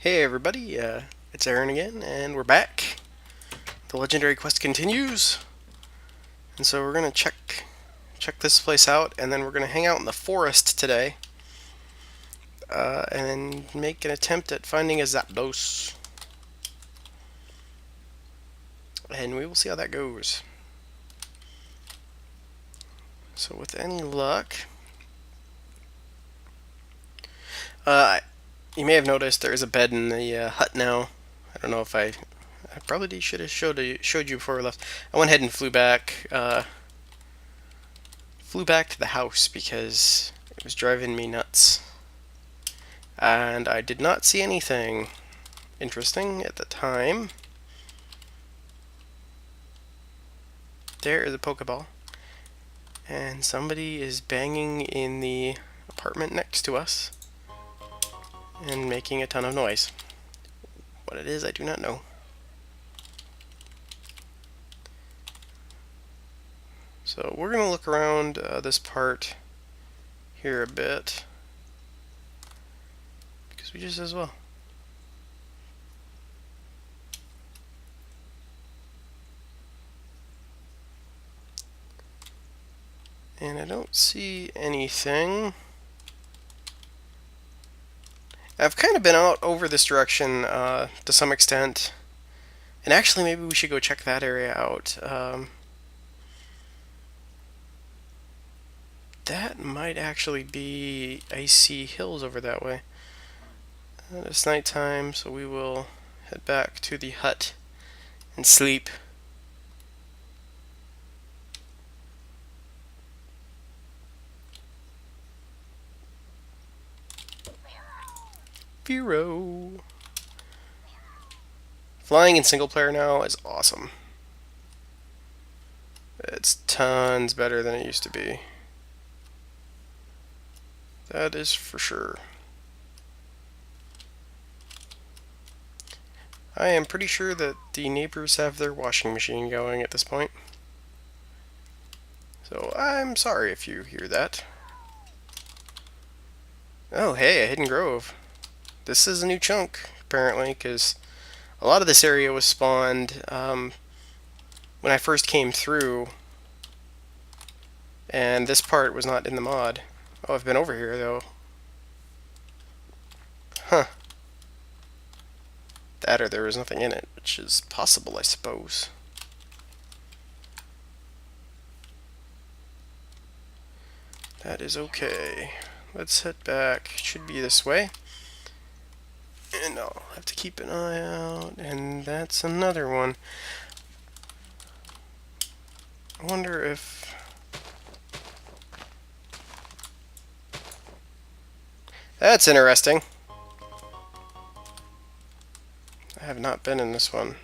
Hey everybody, it's Aaron again, and we're back. The legendary quest continues, and so we're gonna check this place out, and then we're gonna hang out in the forest today, and make an attempt at finding a Zapdos. And we will see how that goes. So with any luck, you may have noticed there is a bed in the hut now. I don't know if I probably should have showed you before we left. I went ahead and flew back to the house because it was driving me nuts. And I did not see anything interesting at the time. There is a Pokeball. And somebody is banging in the apartment next to us and making a ton of noise. What it is, I do not know. So we're going to look around this part here a bit, because we just as well. And I don't see anything. I've kind of been out over this direction to some extent. And actually, maybe we should go check that area out. That might actually be icy hills over that way. It's nighttime, so we will head back to the hut and sleep. Vero. Flying in single player now is awesome. It's tons better than it used to be. That is for sure. I am pretty sure that the neighbors have their washing machine going at this point. So I'm sorry if you hear that. Oh, hey, a hidden grove. This is a new chunk, apparently, because a lot of this area was spawned when I first came through, and this part was not in the mod. Oh, I've been over here, though. Huh. That or there was nothing in it, which is possible, I suppose. That is okay. Let's head back. It should be this way. And I'll have to keep an eye out. And that's another one. I wonder if... That's interesting. I have not been in this one.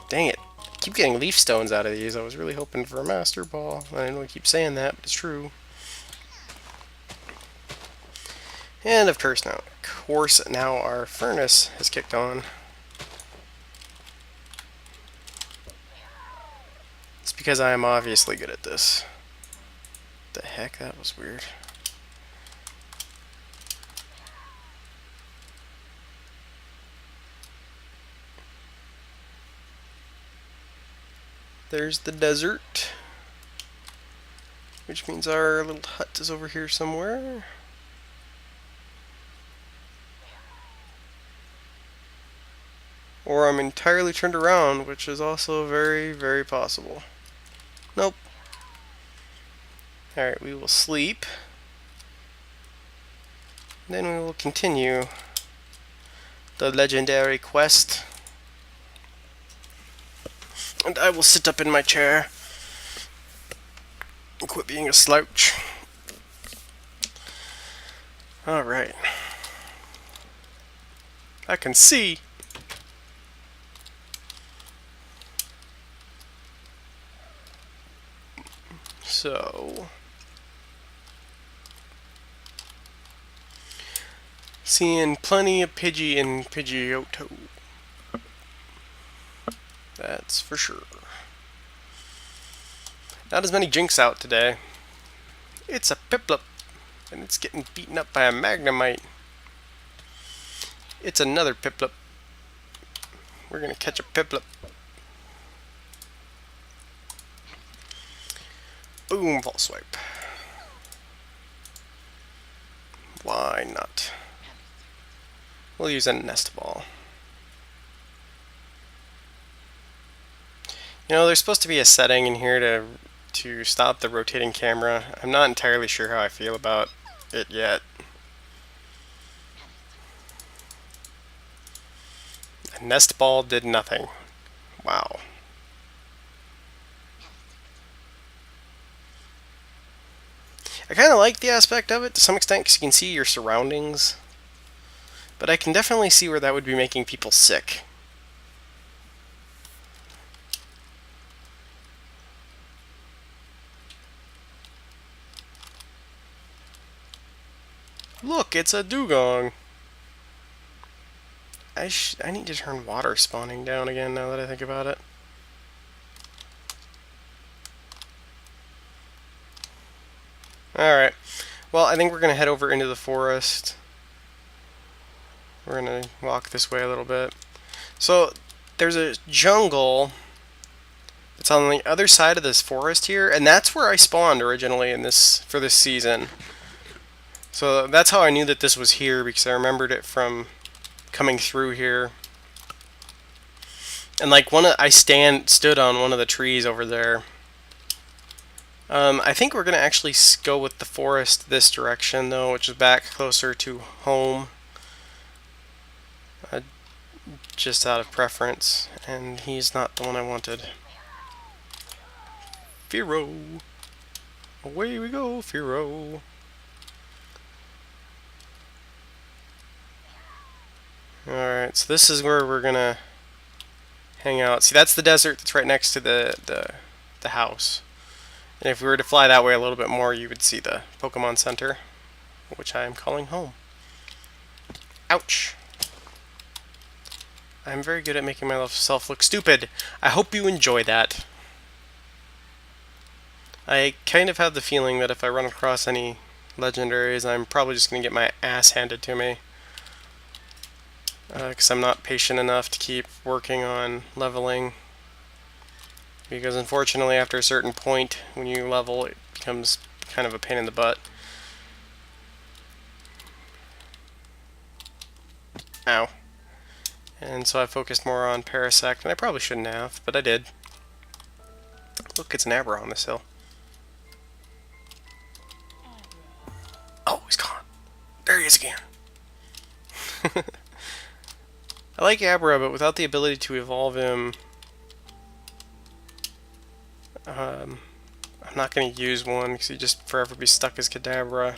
Dang it. I keep getting leaf stones out of these. I was really hoping for a Master Ball. I know I keep saying that, but it's true. And of course now our furnace has kicked on. It's because I am obviously good at this. What the heck? That was weird. There's the desert, which means our little hut is over here somewhere. Or I'm entirely turned around, which is also very, very possible. Nope. Alright, we will sleep. Then we will continue the legendary quest. And I will sit up in my chair and quit being a slouch. Alright. I can see. So... seeing plenty of Pidgey and Pidgeotto. That's for sure. Not as many Jinx out today. It's a Piplup, and it's getting beaten up by a Magnemite. It's another Piplup. We're gonna catch a Piplup. Boom, false swipe. Why not? We'll use a nest ball. You know, there's supposed to be a setting in here to stop the rotating camera. I'm not entirely sure how I feel about it yet. A nest ball did nothing. Wow. I kind of like the aspect of it to some extent because you can see your surroundings. But I can definitely see where that would be making people sick. Look, it's a dugong. I need to turn water spawning down again now that I think about it. Alright. Well, I think we're going to head over into the forest. We're going to walk this way a little bit. So, there's a jungle that's on the other side of this forest here, and that's where I spawned originally for this season. So that's how I knew that this was here, because I remembered it from coming through here. And like I stood on one of the trees over there. I think we're gonna actually go with the forest this direction though, which is back closer to home. Just out of preference, and he's not the one I wanted. Firo! Away we go, Firo! Alright, so this is where we're gonna hang out. See, that's the desert that's right next to the house. And if we were to fly that way a little bit more, you would see the Pokemon Center, which I am calling home. Ouch! I'm very good at making myself look stupid. I hope you enjoy that. I kind of have the feeling that if I run across any legendaries, I'm probably just going to get my ass handed to me. Because I'm not patient enough to keep working on leveling. Because unfortunately, after a certain point, when you level, it becomes kind of a pain in the butt. Ow. And so I focused more on Parasect, and I probably shouldn't have, but I did. Look, it's an Abra on this hill. Oh, he's gone. There he is again. I like Abra, but without the ability to evolve him, I'm not going to use one because he'd just forever be stuck as Kadabra.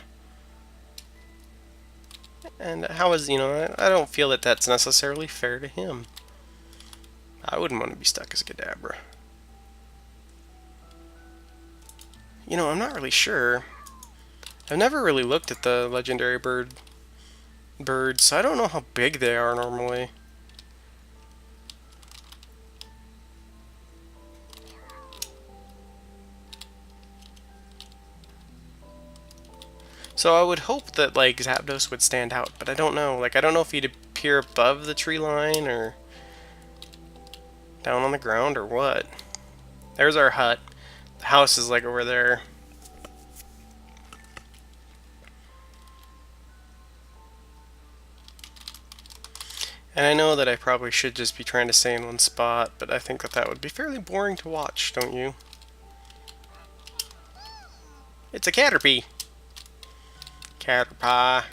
And how is, I don't feel that that's necessarily fair to him. I wouldn't want to be stuck as Kadabra. I'm not really sure. I've never really looked at the legendary birds, so I don't know how big they are normally. So I would hope that, like, Zapdos would stand out, but I don't know. Like, I don't know if he'd appear above the tree line, or down on the ground, or what. There's our hut. The house is, like, over there. And I know that I probably should just be trying to stay in one spot, but I think that that would be fairly boring to watch, don't you? It's a Caterpie! Caterpie.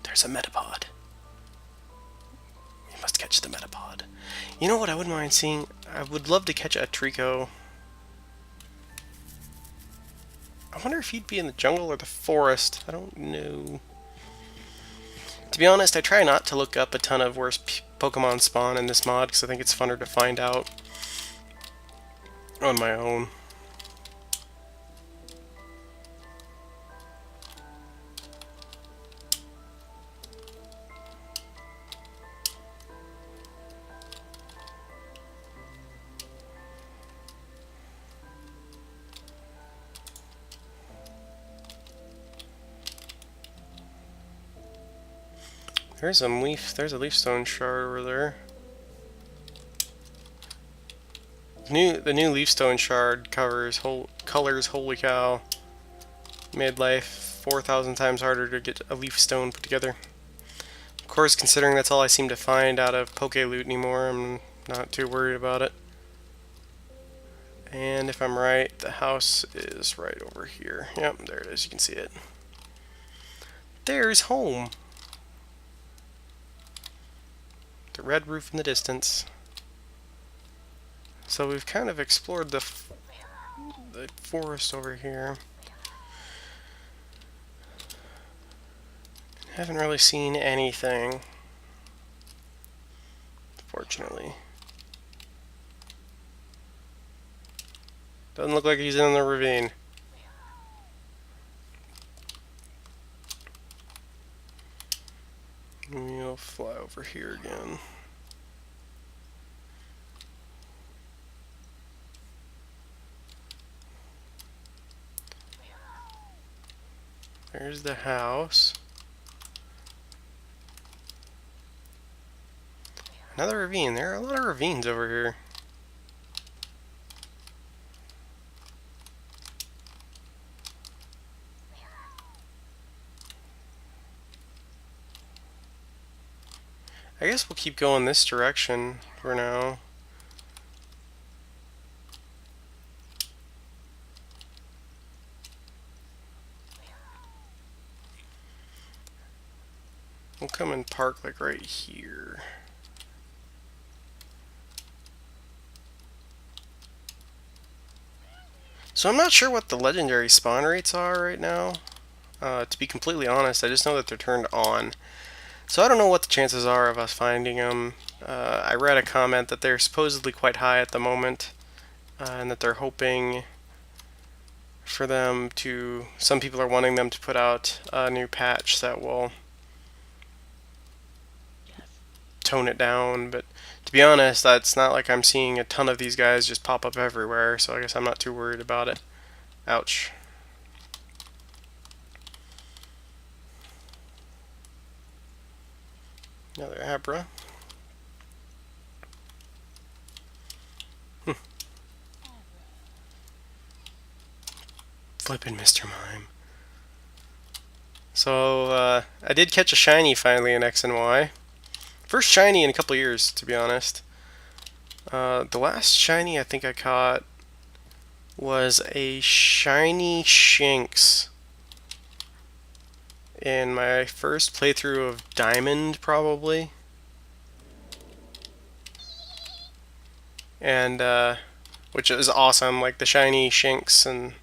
There's a Metapod. We must catch the Metapod. You know what I wouldn't mind seeing? I would love to catch a Trico. I wonder if he'd be in the jungle or the forest. I don't know. To be honest, I try not to look up a ton of where Pokemon spawn in this mod because I think it's funner to find out on my own. There's some leaf. There's a leaf stone shard over there. The new leaf stone shard colors. Holy cow! Made life 4,000 times harder to get a leaf stone put together. Of course, considering that's all I seem to find out of Poke Loot anymore, I'm not too worried about it. And if I'm right, the house is right over here. Yep, there it is. You can see it. There's home. The red roof in the distance. So we've kind of explored the forest over here. Haven't really seen anything, fortunately. Doesn't look like he's in the ravine. We'll fly over here again. There's the house. Another ravine. There are a lot of ravines over here. I guess we'll keep going this direction for now. We'll come and park like right here. So I'm not sure what the legendary spawn rates are right now. To be completely honest, I just know that they're turned on. So I don't know what the chances are of us finding them. I read a comment that they're supposedly quite high at the moment, and that they're hoping for them to... Some people are wanting them to put out a new patch that will tone it down, but to be honest, it's not like I'm seeing a ton of these guys just pop up everywhere, so I guess I'm not too worried about it. Ouch. Another Abra. Flippin' Mr. Mime. So, I did catch a shiny finally in X and Y. First shiny in a couple years, to be honest. The last shiny I think I caught was a shiny Shinx in my first playthrough of Diamond, probably. And, which is awesome. Like, the shiny Shinx and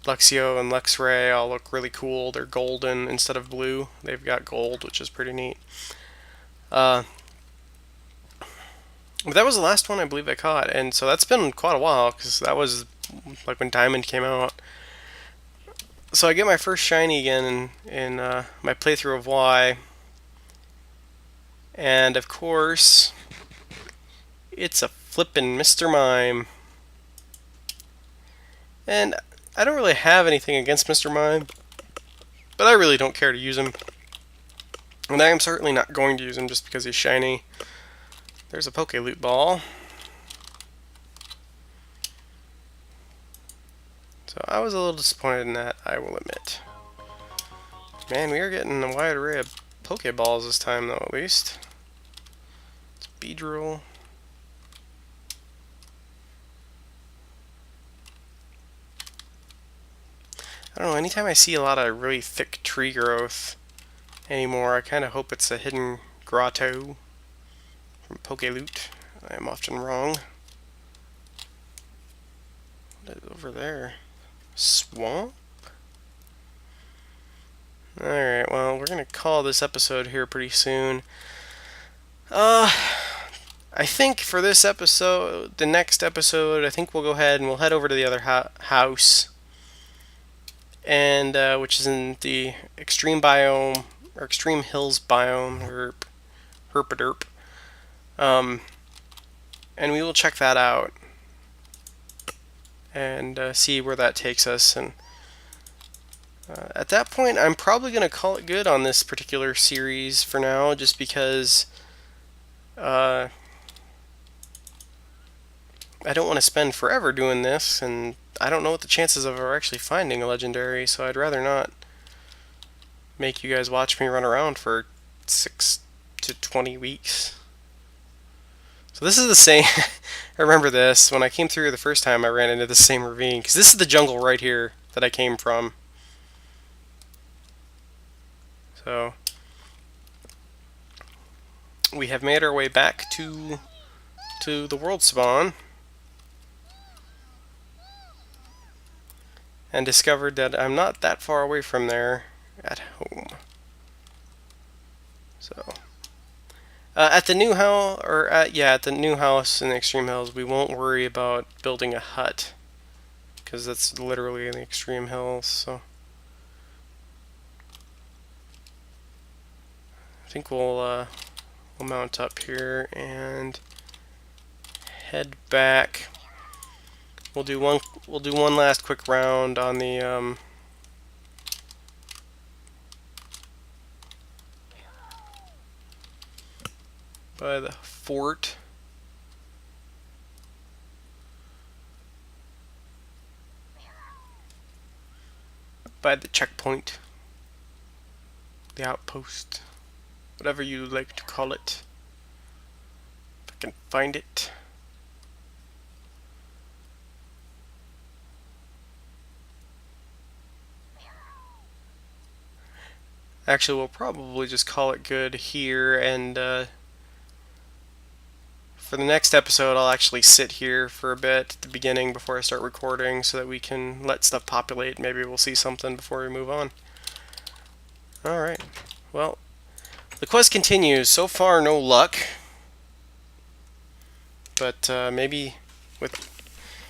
Luxio and Luxray all look really cool. They're golden instead of blue. They've got gold, which is pretty neat. But that was the last one I believe I caught, and so that's been quite a while, because that was like when Diamond came out. So I get my first shiny again in my playthrough of Y, and of course, it's a flippin' Mr. Mime. And I don't really have anything against Mr. Mime, but I really don't care to use him. And I am certainly not going to use him just because he's shiny. There's a Poke Loot Ball. So I was a little disappointed in that, I will admit. Man, we are getting a wide array of Pokeballs this time, though, at least. It's Beedrill. I don't know, anytime I see a lot of really thick tree growth anymore, I kind of hope it's a hidden grotto from Poke Loot. I am often wrong. What is over there? Swamp? Alright, well, we're going to call this episode here pretty soon. I think for this episode, the next episode, I think we'll go ahead and we'll head over to the other house. And, which is in the Extreme Biome, or Extreme Hills Biome, Herpaderp. And we will check that out. And see where that takes us, and At that point, I'm probably going to call it good on this particular series for now, just because I don't want to spend forever doing this, and I don't know what the chances of are actually finding a legendary, so I'd rather not make you guys watch me run around for 6 to 20 weeks. So this is the same. I remember this. When I came through the first time, I ran into the same ravine, because this is the jungle right here that I came from. So we have made our way back to the world spawn and discovered that I'm not that far away from there at home. So at the new house, at the new house in the Extreme Hills, we won't worry about building a hut, because that's literally in the Extreme Hills. So I think we'll mount up here and head back. We'll do one last quick round on the by the fort. By the checkpoint. The outpost. Whatever you like to call it. If I can find it. Actually, we'll probably just call it good here, and for the next episode, I'll actually sit here for a bit at the beginning before I start recording so that we can let stuff populate. Maybe we'll see something before we move on. Alright, well, the quest continues. So far, no luck. But maybe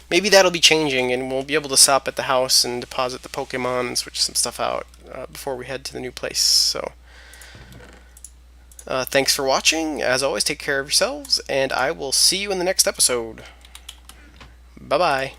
that'll be changing, and we'll be able to stop at the house and deposit the Pokemon and switch some stuff out before we head to the new place. So, thanks for watching. As always, take care of yourselves, and I will see you in the next episode. Bye-bye.